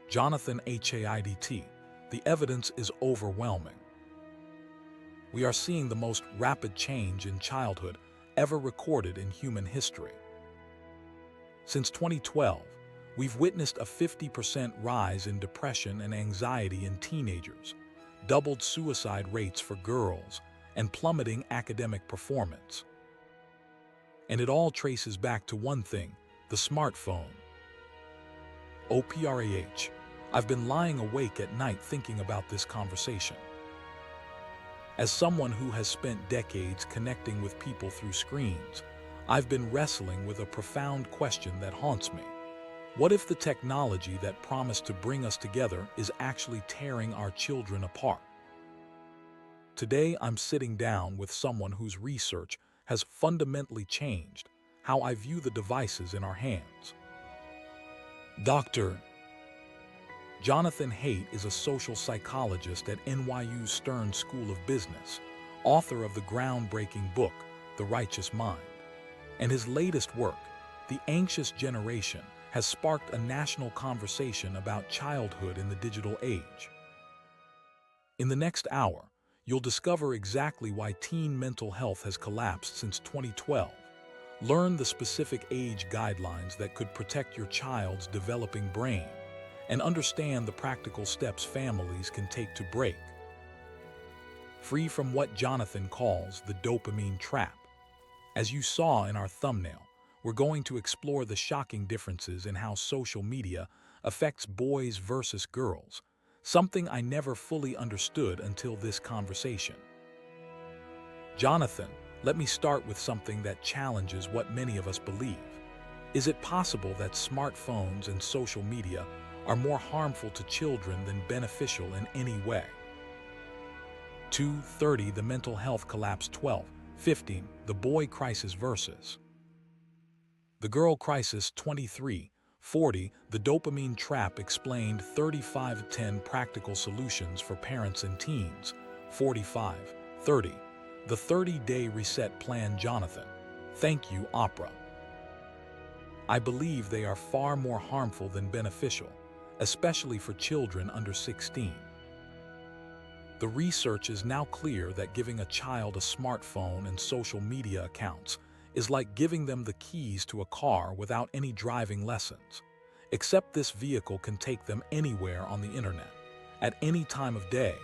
Jonathan Haidt, the evidence is overwhelming. We are seeing the most rapid change in childhood ever recorded in human history. Since 2012, we've witnessed a 50% rise in depression and anxiety in teenagers, doubled suicide rates for girls, and plummeting academic performance. And it all traces back to one thing: the smartphone. Oprah, I've been lying awake at night thinking about this conversation. As someone who has spent decades connecting with people through screens, I've been wrestling with a profound question that haunts me. What if the technology that promised to bring us together is actually tearing our children apart? Today, I'm sitting down with someone whose research has fundamentally changed how I view the devices in our hands. Dr. Jonathan Haidt is a social psychologist at NYU's Stern School of Business, author of the groundbreaking book, The Righteous Mind. And his latest work, The Anxious Generation, has sparked a national conversation about childhood in the digital age. In the next hour, you'll discover exactly why teen mental health has collapsed since 2012, learn the specific age guidelines that could protect your child's developing brain, and understand the practical steps families can take to break free from what Jonathan calls the dopamine trap. As you saw in our thumbnail, we're going to explore the shocking differences in how social media affects boys versus girls, something I never fully understood until this conversation. Jonathan, let me start with something that challenges what many of us believe. Is it possible that smartphones and social media are more harmful to children than beneficial in any way? 2:30 The mental health collapse. 12:15 The boy crisis versus the girl crisis. 23:40 The dopamine trap explained. 35:10 Practical solutions for parents and teens. 45:30 The 30-day reset plan. Jonathan, thank you, Oprah. I believe they are far more harmful than beneficial, especially for children under 16. The research is now clear that giving a child a smartphone and social media accounts is like giving them the keys to a car without any driving lessons, except this vehicle can take them anywhere on the internet, at any time of day,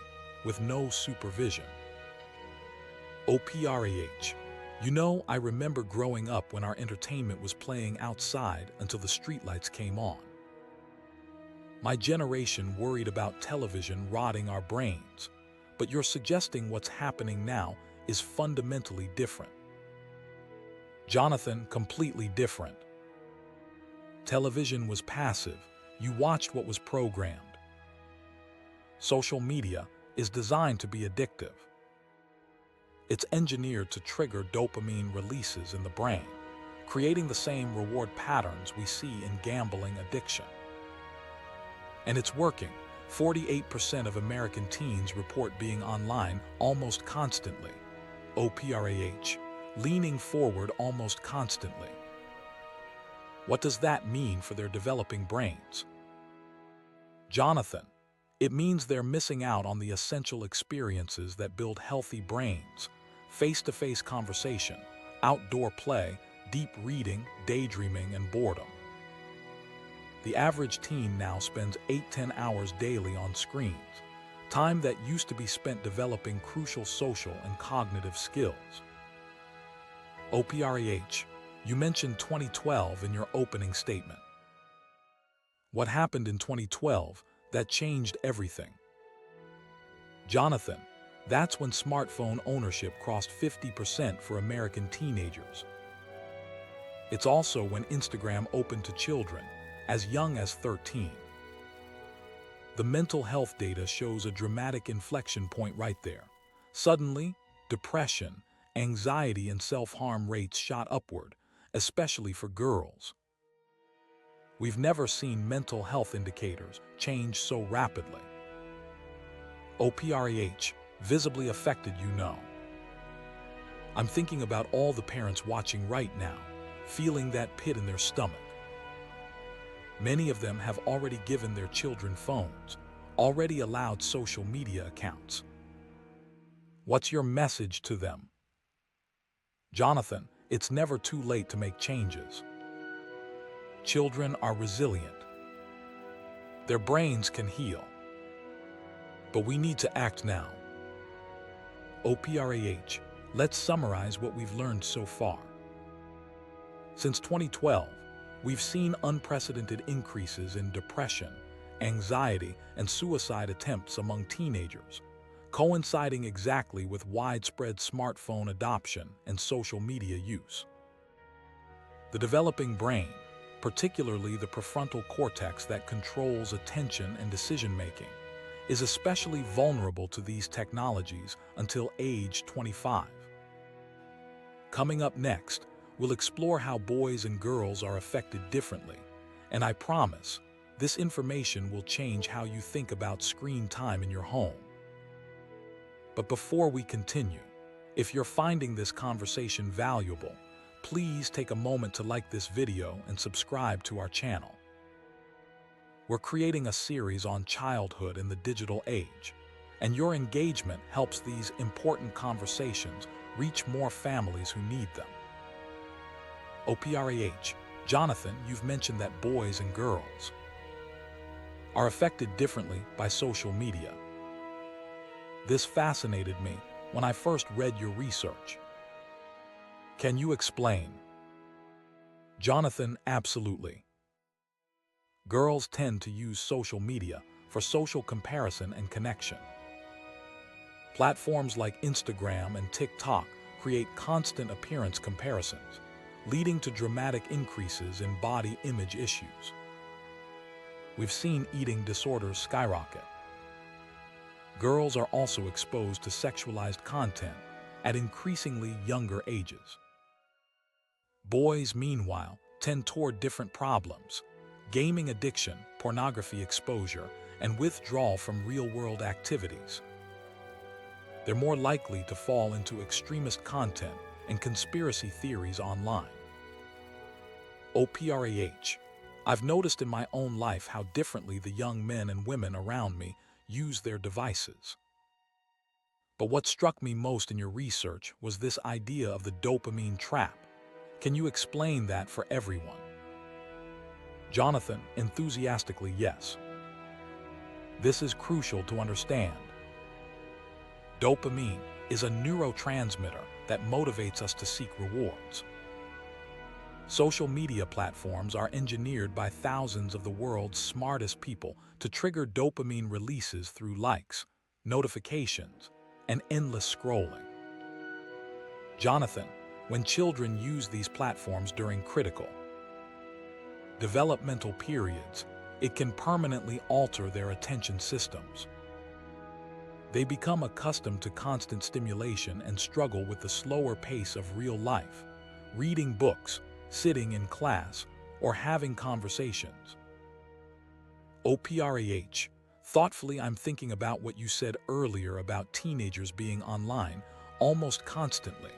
with no supervision. Oprah, you know, I remember growing up when our entertainment was playing outside until the streetlights came on. My generation worried about television rotting our brains, but you're suggesting what's happening now is fundamentally different. Jonathan, completely different. Television was passive. You watched what was programmed. Social media is designed to be addictive. It's engineered to trigger dopamine releases in the brain, creating the same reward patterns we see in gambling addiction. And it's working. 48% of American teens report being online almost constantly. Oprah, leaning forward almost constantly. What does that mean for their developing brains? Jonathan, it means they're missing out on the essential experiences that build healthy brains: face-to-face conversation, outdoor play, deep reading, daydreaming, and boredom. The average teen now spends 8-10 hours daily on screens, time that used to be spent developing crucial social and cognitive skills. Oprah, you mentioned 2012 in your opening statement. What happened in 2012 that changed everything? Jonathan, that's when smartphone ownership crossed 50% for American teenagers. It's also when Instagram opened to children as young as 13. The mental health data shows a dramatic inflection point right there. Suddenly, depression, anxiety, and self-harm rates shot upward, especially for girls. We've never seen mental health indicators change so rapidly. Oprah, visibly affected, you know. I'm thinking about all the parents watching right now, feeling that pit in their stomach. Many of them have already given their children phones, already allowed social media accounts. What's your message to them? Jonathan, it's never too late to make changes. Children are resilient. Their brains can heal. But we need to act now. Oprah, let's summarize what we've learned so far. Since 2012, we've seen unprecedented increases in depression, anxiety, and suicide attempts among teenagers, coinciding exactly with widespread smartphone adoption and social media use. The developing brain, particularly the prefrontal cortex that controls attention and decision-making, is especially vulnerable to these technologies until age 25. Coming up next, we'll explore how boys and girls are affected differently, and I promise, this information will change how you think about screen time in your home. But before we continue, if you're finding this conversation valuable, please take a moment to like this video and subscribe to our channel. We're creating a series on childhood in the digital age, and your engagement helps these important conversations reach more families who need them. Oprah, Jonathan, you've mentioned that boys and girls are affected differently by social media. This fascinated me when I first read your research. Can you explain? Jonathan, absolutely. Girls tend to use social media for social comparison and connection. Platforms like Instagram and TikTok create constant appearance comparisons, leading to dramatic increases in body image issues. We've seen eating disorders skyrocket. Girls are also exposed to sexualized content at increasingly younger ages. Boys, meanwhile, tend toward different problems: gaming addiction, pornography exposure, and withdrawal from real-world activities. They're more likely to fall into extremist content and conspiracy theories online. Oprah, I've noticed in my own life how differently the young men and women around me use their devices. But what struck me most in your research was this idea of the dopamine trap. Can you explain that for everyone? Jonathan, enthusiastically, yes. This is crucial to understand. Dopamine is a neurotransmitter that motivates us to seek rewards. Social media platforms are engineered by thousands of the world's smartest people to trigger dopamine releases through likes, notifications, and endless scrolling. Jonathan, when children use these platforms during critical developmental periods, it can permanently alter their attention systems. They become accustomed to constant stimulation and struggle with the slower pace of real life, reading books, sitting in class, or having conversations. Oprah, thoughtfully, I'm thinking about what you said earlier about teenagers being online almost constantly.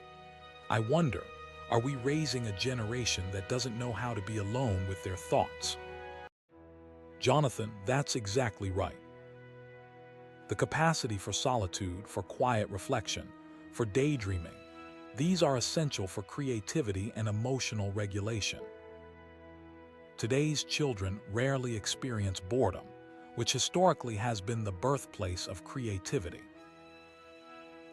I wonder, are we raising a generation that doesn't know how to be alone with their thoughts? Jonathan, that's exactly right. The capacity for solitude, for quiet reflection, for daydreaming, these are essential for creativity and emotional regulation. Today's children rarely experience boredom, which historically has been the birthplace of creativity.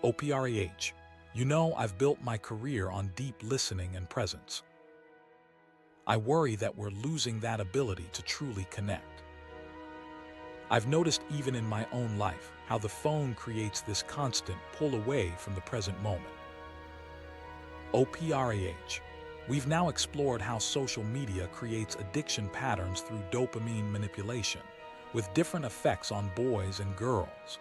Oprah, you know, I've built my career on deep listening and presence. I worry that we're losing that ability to truly connect. I've noticed even in my own life how the phone creates this constant pull away from the present moment. Oprah, we've now explored how social media creates addiction patterns through dopamine manipulation, with different effects on boys and girls.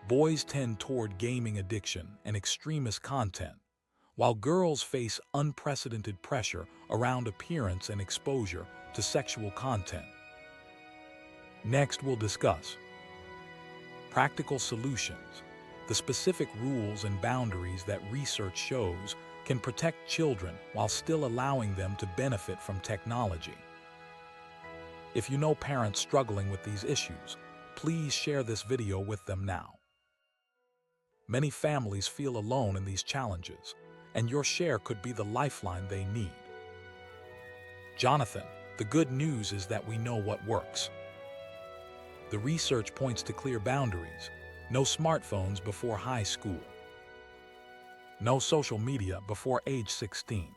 Boys tend toward gaming addiction and extremist content, while girls face unprecedented pressure around appearance and exposure to sexual content. Next, we'll discuss practical solutions, the specific rules and boundaries that research shows can protect children while still allowing them to benefit from technology. If you know parents struggling with these issues, please share this video with them now. Many families feel alone in these challenges, and your share could be the lifeline they need. Jonathan, the good news is that we know what works. The research points to clear boundaries: no smartphones before high school, no social media before age 16,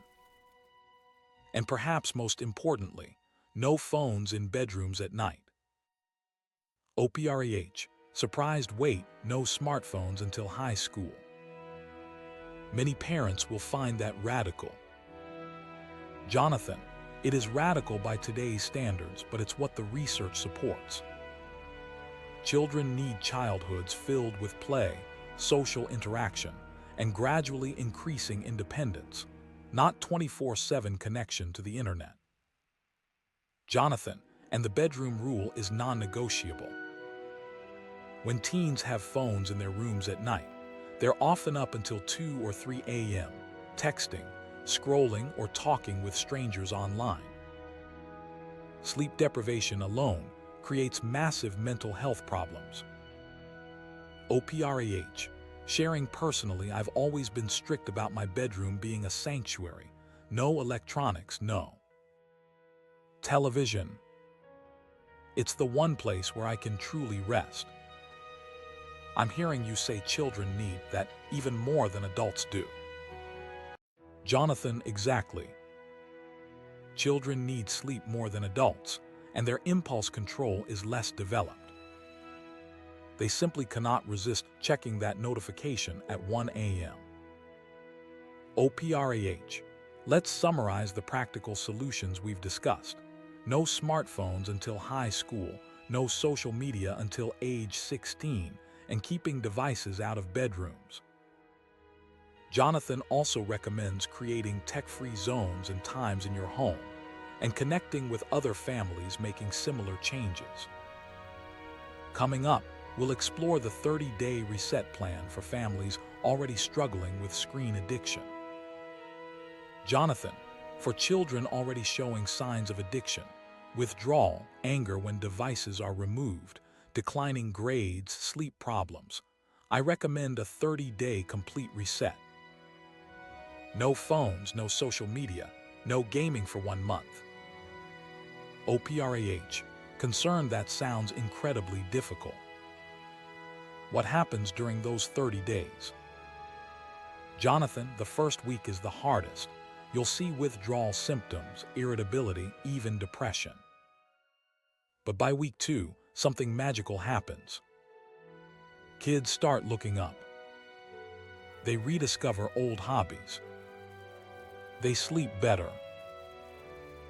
and perhaps most importantly, no phones in bedrooms at night. Oprah, surprised wait, no smartphones until high school. Many parents will find that radical. Jonathan, it is radical by today's standards, but it's what the research supports. Children need childhoods filled with play, social interaction, and gradually increasing independence, not 24/7 connection to the internet. Jonathan, and the bedroom rule is non-negotiable. When teens have phones in their rooms at night, they're often up until 2 or 3 a.m., texting, scrolling, or talking with strangers online. Sleep deprivation alone creates massive mental health problems. Oprah, sharing personally, I've always been strict about my bedroom being a sanctuary. No electronics, no television. It's the one place where I can truly rest. I'm hearing you say children need that even more than adults do. Jonathan, exactly. Children need sleep more than adults, and their impulse control is less developed. They simply cannot resist checking that notification at 1 a.m. Oprah, let's summarize the practical solutions we've discussed. No smartphones until high school, no social media until age 16, and keeping devices out of bedrooms. Jonathan also recommends creating tech-free zones and times in your home, and connecting with other families making similar changes. Coming up, we'll explore the 30-day reset plan for families already struggling with screen addiction. Jonathan, for children already showing signs of addiction, withdrawal, anger when devices are removed, declining grades, sleep problems, I recommend a 30-day complete reset. No phones, no social media, no gaming for 1 month. Oprah, concerned that sounds incredibly difficult. What happens during those 30 days? Jonathan, the first week is the hardest. You'll see withdrawal symptoms, irritability, even depression. But by week 2, something magical happens. Kids start looking up. They rediscover old hobbies. They sleep better.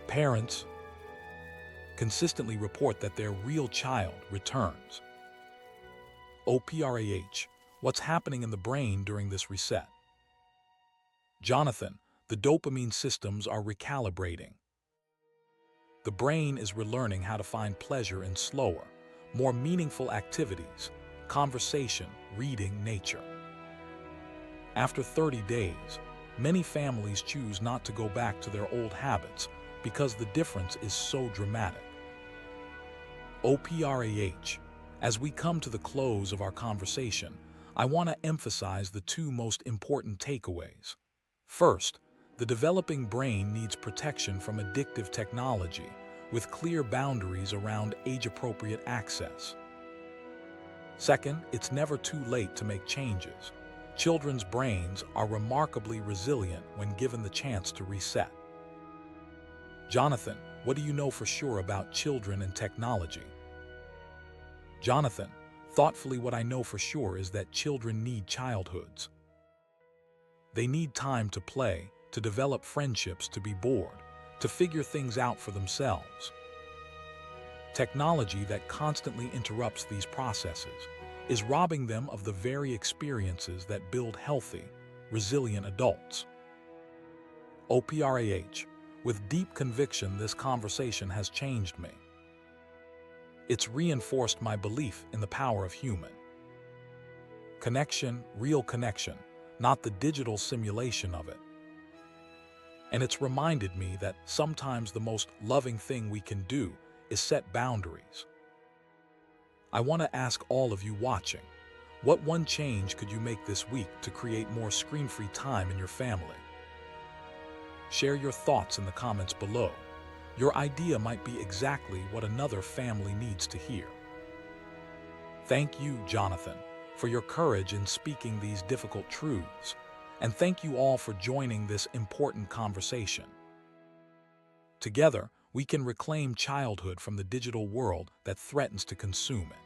Parents consistently report that their real child returns. Oprah, what's happening in the brain during this reset? Jonathan, the dopamine systems are recalibrating. The brain is relearning how to find pleasure in slower, more meaningful activities, conversation, reading, nature. After 30 days, many families choose not to go back to their old habits because the difference is so dramatic. Oprah, as we come to the close of our conversation, I want to emphasize the 2 most important takeaways. First, the developing brain needs protection from addictive technology, with clear boundaries around age-appropriate access. Second, it's never too late to make changes. Children's brains are remarkably resilient when given the chance to reset. Jonathan, what do you know for sure about children and technology? Jonathan, thoughtfully, what I know for sure is that children need childhoods. They need time to play, to develop friendships, to be bored, to figure things out for themselves. Technology that constantly interrupts these processes is robbing them of the very experiences that build healthy, resilient adults. Oprah, with deep conviction, this conversation has changed me. It's reinforced my belief in the power of human connection, real connection, not the digital simulation of it. And it's reminded me that sometimes the most loving thing we can do is set boundaries. I want to ask all of you watching, what one change could you make this week to create more screen-free time in your family? Share your thoughts in the comments below. Your idea might be exactly what another family needs to hear. Thank you, Jonathan, for your courage in speaking these difficult truths. And thank you all for joining this important conversation. Together, we can reclaim childhood from the digital world that threatens to consume it.